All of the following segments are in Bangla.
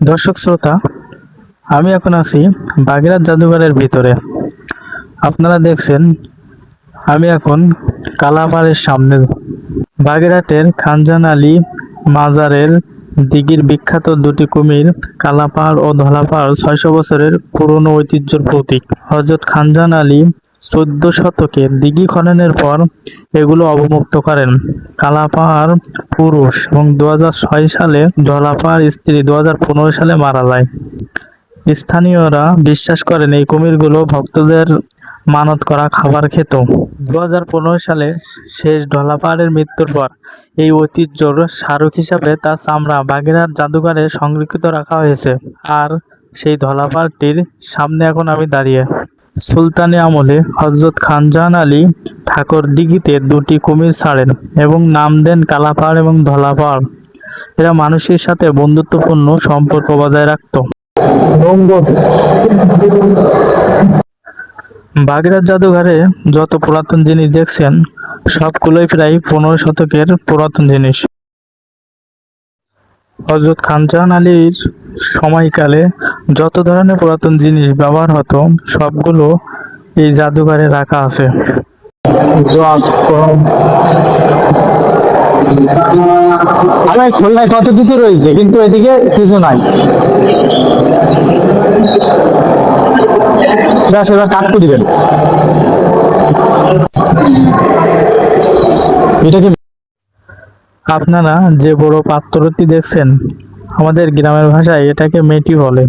দর্শক শ্রোতা, আমি এখন আছি বাগেরহাট জাদুঘরের ভিতরে। আপনারা দেখছেন আমি এখন কালাপাড়ের সামনে। বাগেরহাটের খানজাহান আলী মাজারের দিঘির বিখ্যাত দুটি কুমির কালাপাড় ও ধলাপাড় ৬০০ বছরের পুরনো ঐতিহ্যের প্রতীক। হযরত খানজাহান আলী ১৪ শতকে দিঘি খননের পর এগুলো অবমুক্ত করেন। কালাপাড় পুরুষ এবং ২০০৬ সালে ধলাপাড় স্ত্রী ২০১৫ সালে মারা যায়। স্থানীয়রা বিশ্বাস করেন এই কুমিরগুলো ভক্তদের মানত করা খাবার খেত। ২০১৫ সালে শেষ ধলাপাড়ের মৃত্যুর পর এই ঐতিহ্যর স্মারক হিসাবে তার চামড়া বাগেরহাট জাদুঘরে সংরক্ষিত রাখা হয়েছে। আর সেই ধলাপাড়টির সামনে এখন আমি দাঁড়িয়ে। সুলতানি আমলে হযরত খানজাহান আলী ঠাকুর দিঘিতে দুটি কুমির ছাড়েন এবং নাম দেন কালাপাড় এবং ধলাপাড়। এরা মানুষের সাথে বন্ধুত্বপূর্ণ সম্পর্ক বজায় রাখত। বাগেরহাট জাদুঘরে যত পুরাতন জিনিস দেখছেন সবগুলোই প্রায় ১৫ শতকের পুরাতন জিনিস। হযরত খানজাহান আলীর সময়কালে যত ধরনের পুরাতন জিনিস ব্যবহার হতো সবগুলো এই জাদুঘরে রাখা আছে। আমার খুলনায় কত কিছু রয়েছে, কিন্তু এদিকে কিছু নাই। সেটা কাটতে দিবেন। এটা কি আপনারা যে বড় পাত্রটি দেখছেন আমাদের গ্রামের ভাষায় এটাকে মেটি বলে।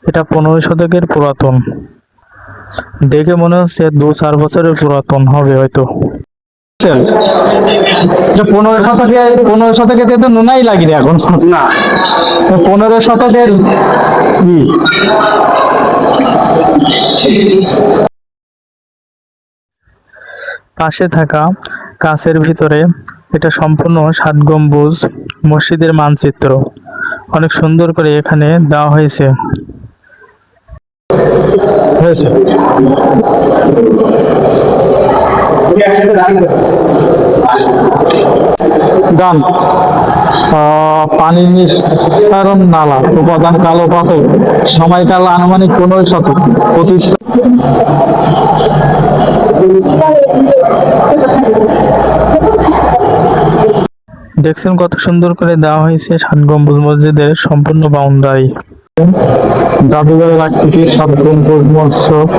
এটা ১৫ শতকের পুরাতন। দেখে মনে হচ্ছে ২-৪ বছরের পুরাতন হবে হয়তো। ১৫ শতকে তো নুনাই লাগেনি এখন না। ১৫ শতকের পাশে থাকা কাচের ভিতরে এটা সম্পূর্ণ ৭ গম্বুজ মসজিদের মানচিত্র অনেক সুন্দর করে এখানে দেওয়া হয়েছে। গান পানির নিঃসারণ নালা উপাদান কালো পাথর, সময়কাল আনুমানিক ১৫ শতক, প্রতিষ্ঠা দেখছেন কত সুন্দর করে দেওয়া হয়েছে ৭ গম্বুজ মসজিদের সম্পূর্ণ বাউন্ডারি। জাদুঘরের আকৃতি ৭ গম্বুজ মসজিদ।